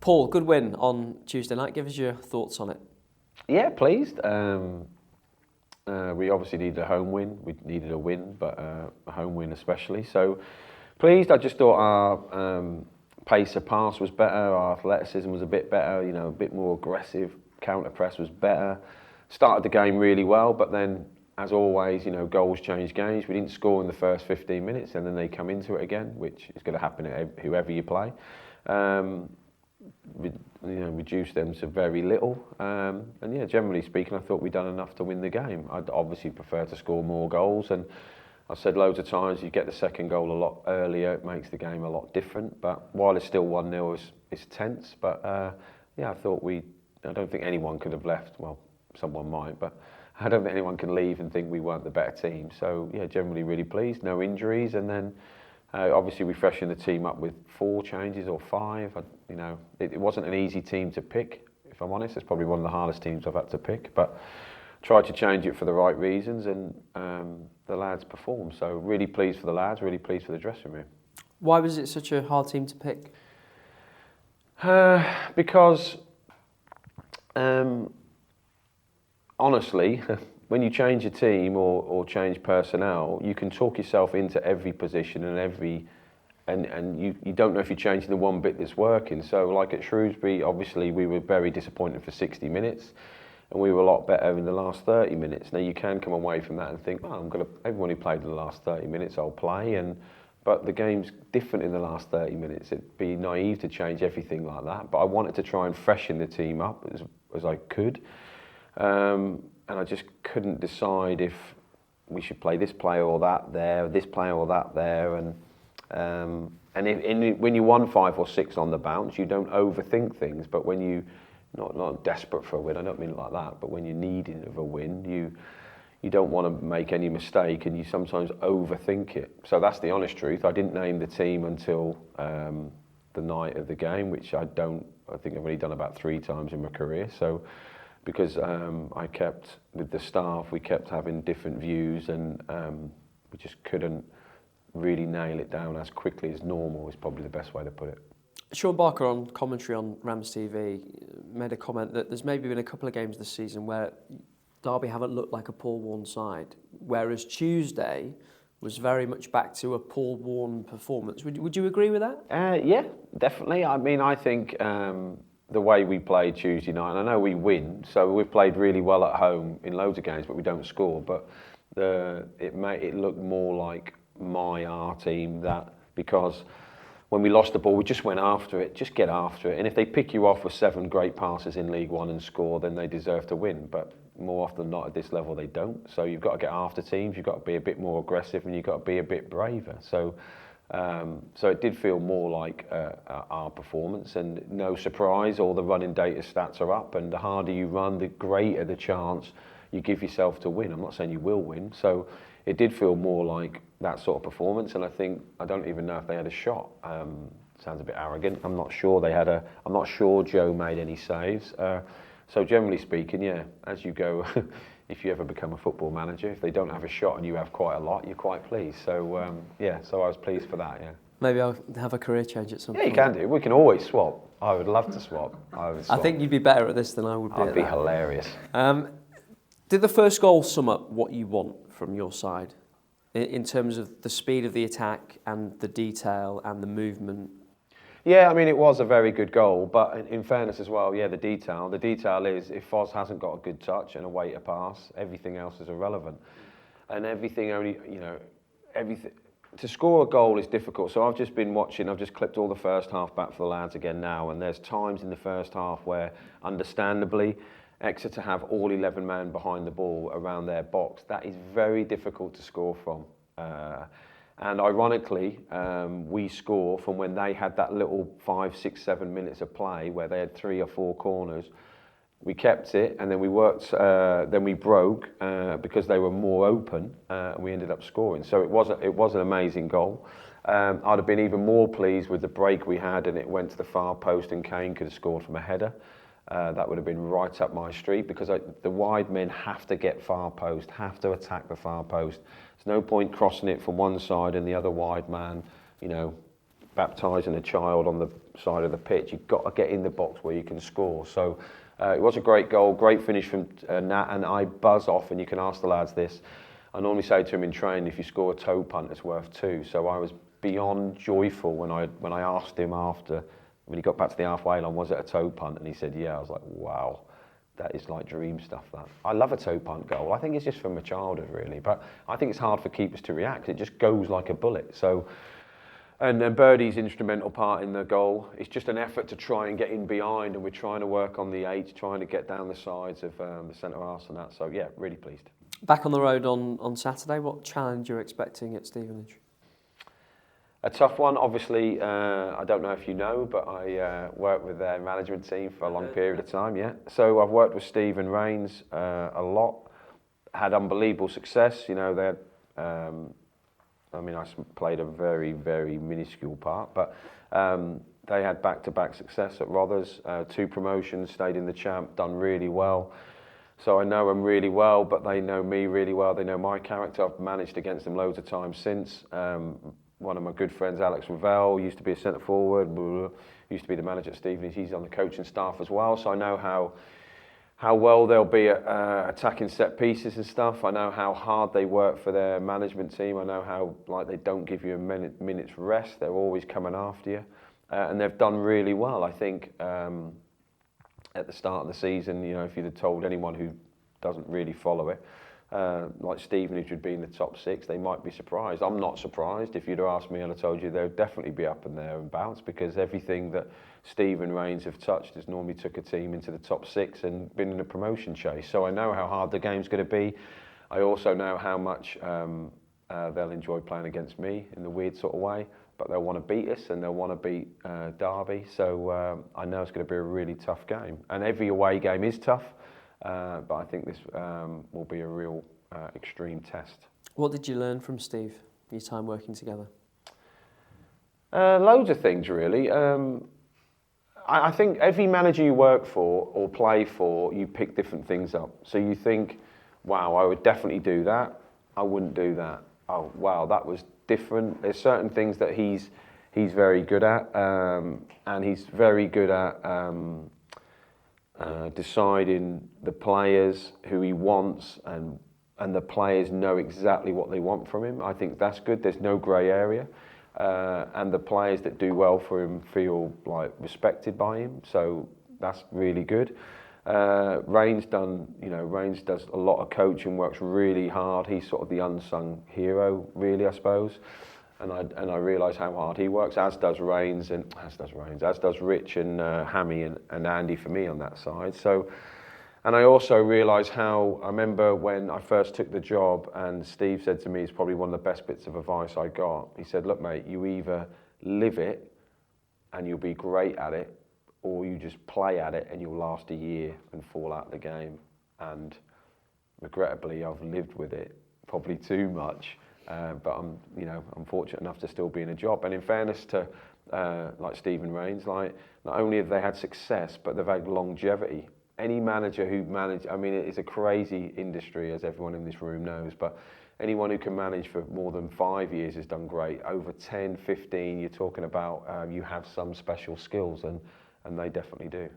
Paul, good win on Tuesday night. Give us your thoughts on it. Yeah, pleased. We obviously needed a home win. We needed a win, but a home win especially. So pleased. I just thought our pace of pass was better. Our athleticism was a bit better. You know, a bit more aggressive. Counter press was better. Started the game really well, but then, as always, you know, goals change games. We didn't score in the first 15 minutes, and then they come into it again, which is going to happen at whoever you play. We, you know, reduced them to very little, and yeah, generally speaking, I thought we'd done enough to win the game. I'd obviously prefer to score more goals, and I've said loads of times, you get the second goal a lot earlier, it makes the game a lot different. But while it's still 1-0, it's tense. But yeah, I don't think anyone could have left. Well, someone might, but I don't think anyone can leave and think we weren't the better team. So yeah, generally really pleased. No injuries, and then obviously refreshing the team up with 4 changes or 5. You know, it wasn't an easy team to pick, if I'm honest. It's probably one of the hardest teams I've had to pick, but tried to change it for the right reasons, and the lads performed. So really pleased for the lads, really pleased for the dressing room. Why was it such a hard team to pick? Because honestly, when you change a team or change personnel, you can talk yourself into every position and you don't know if you're changing the one bit that's working. So like at Shrewsbury, obviously we were very disappointed for 60 minutes and we were a lot better in the last 30 minutes. Now you can come away from that and think, oh, everyone who played in the last 30 minutes, I'll play. But the game's different in the last 30 minutes. It'd be naive to change everything like that. But I wanted to try and freshen the team up as I could. And I just couldn't decide if we should play this player or that there, this player or that there. And when you won 5 or 6 on the bounce, you don't overthink things. But when you not desperate for a win, I don't mean it like that. But when you're needing of a win, you don't want to make any mistake, and you sometimes overthink it. So that's the honest truth. I didn't name the team until the night of the game, which I think I've only done about 3 times in my career. So. Because I kept, with the staff, we kept having different views, and we just couldn't really nail it down as quickly as normal is probably the best way to put it. Sean Barker on commentary on RamsTV made a comment that there's maybe been a couple of games this season where Derby haven't looked like a Paul Warne side, whereas Tuesday was very much back to a Paul Warne performance. Would you agree with that? Yeah, definitely. I mean, I think the way we played Tuesday night, and I know we win, so we've played really well at home in loads of games, but we don't score. But it looked more like our team, because when we lost the ball, we just went after it, just get after it. And if they pick you off with 7 great passes in League One and score, then they deserve to win. But more often than not at this level, they don't. So you've got to get after teams, you've got to be a bit more aggressive, and you've got to be a bit braver. So it did feel more like our performance, and no surprise, all the running data stats are up, and the harder you run, the greater the chance you give yourself to win. I'm not saying you will win. So it did feel more like that sort of performance, and I don't even know if they had a shot. Sounds a bit arrogant. I'm not sure I'm not sure Joe made any saves. So generally speaking, yeah, as you go, if you ever become a football manager, if they don't have a shot and you have quite a lot, you're quite pleased. So yeah, so I was pleased for that, yeah. Maybe I'll have a career change at some point. Yeah, you can do. We can always swap. I would love to swap. I think you'd be better at this than I would be. I'd be hilarious. Did the first goal sum up what you want from your side in terms of the speed of the attack and the detail and the movement? Yeah, I mean, it was a very good goal, but in fairness as well, yeah, the detail is if Foz hasn't got a good touch and a way to pass, everything else is irrelevant. And to score a goal is difficult. So I've just been watching, I've just clipped all the first half back for the lads again now, and there's times in the first half where, understandably, Exeter have all 11 men behind the ball around their box. That is very difficult to score from. And ironically, we score from when they had that little 5, 6, 7 minutes of play where they had 3 or 4 corners. We kept it, and then we worked. Then we broke because they were more open, and we ended up scoring. So it was an amazing goal. I'd have been even more pleased with the break we had, and it went to the far post, and Kane could have scored from a header. That would have been right up my street, because the wide men have to get far post, have to attack the far post. There's no point crossing it from one side and the other wide man, baptising a child on the side of the pitch. You've got to get in the box where you can score. So it was a great goal, great finish from Nat, and I buzz off, and you can ask the lads this. I normally say to him in training, if you score a toe punt, it's worth 2. So I was beyond joyful when I asked him after, when he got back to the halfway line, was it a toe punt? And he said, yeah. I was like, wow, that is like dream stuff, that. I love a toe punt goal. I think it's just from a childhood, really. But I think it's hard for keepers to react. It just goes like a bullet. So, and then Birdie's instrumental part in the goal. It's just an effort to try and get in behind, and we're trying to work on the H, trying to get down the sides of the centre arse and that. So, yeah, really pleased. Back on the road on Saturday, what challenge you're expecting at Stevenage? A tough one, obviously. I don't know if you know, but I worked with their management team for a long period of time, yeah. So I've worked with Steve and Rains a lot, had unbelievable success. You know, they had, I mean, I played a very, very minuscule part, but they had back-to-back success at Rothers, 2 promotions, stayed in the champ, done really well. So I know them really well, but they know me really well. They know my character. I've managed against them loads of times since. One of my good friends, Alex Ravel, used to be a centre forward, used to be the manager at Stevenage. He's on the coaching staff as well, so I know how well they'll be at attacking set pieces and stuff. I know how hard they work for their management team. I know how they don't give you a minute's rest. They're always coming after you, and they've done really well. I think at the start of the season, you know, if you'd have told anyone who doesn't really follow it, like Stevenage would be in the top 6, they might be surprised. I'm not surprised. If you'd have asked me, I'd have told you they'd definitely be up in there and bounce, because everything that Steve and Rains have touched has normally took a team into the top 6 and been in a promotion chase. So I know how hard the game's going to be. I also know how much they'll enjoy playing against me in the weird sort of way, but they'll want to beat us and they'll want to beat Derby. So I know it's going to be a really tough game. And every away game is tough. But I think this will be a real extreme test. What did you learn from Steve, your time working together? Loads of things, really. I think every manager you work for or play for, you pick different things up. So you think, wow, I would definitely do that. I wouldn't do that. Oh, wow, that was different. There's certain things that he's very good at, and he's very good at deciding the players who he wants, and the players know exactly what they want from him. I think that's good. There's no grey area, and the players that do well for him feel like respected by him. So that's really good. Rains does a lot of coaching, works really hard. He's sort of the unsung hero, really, I suppose. And I realise how hard he works, as does Rich and Hammy and Andy for me on that side. So, and I also realise how, I remember when I first took the job, and Steve said to me, it's probably one of the best bits of advice I got. He said, look mate, you either live it and you'll be great at it, or you just play at it and you'll last a year and fall out of the game. And regrettably, I've lived with it probably too much. But I'm fortunate enough to still be in a job. And in fairness to like Stephen Rains, like not only have they had success, but they've had longevity. Any manager who I mean, it's a crazy industry, as everyone in this room knows, but anyone who can manage for more than 5 years has done great. Over 10, 15, you're talking about you have some special skills, and they definitely do.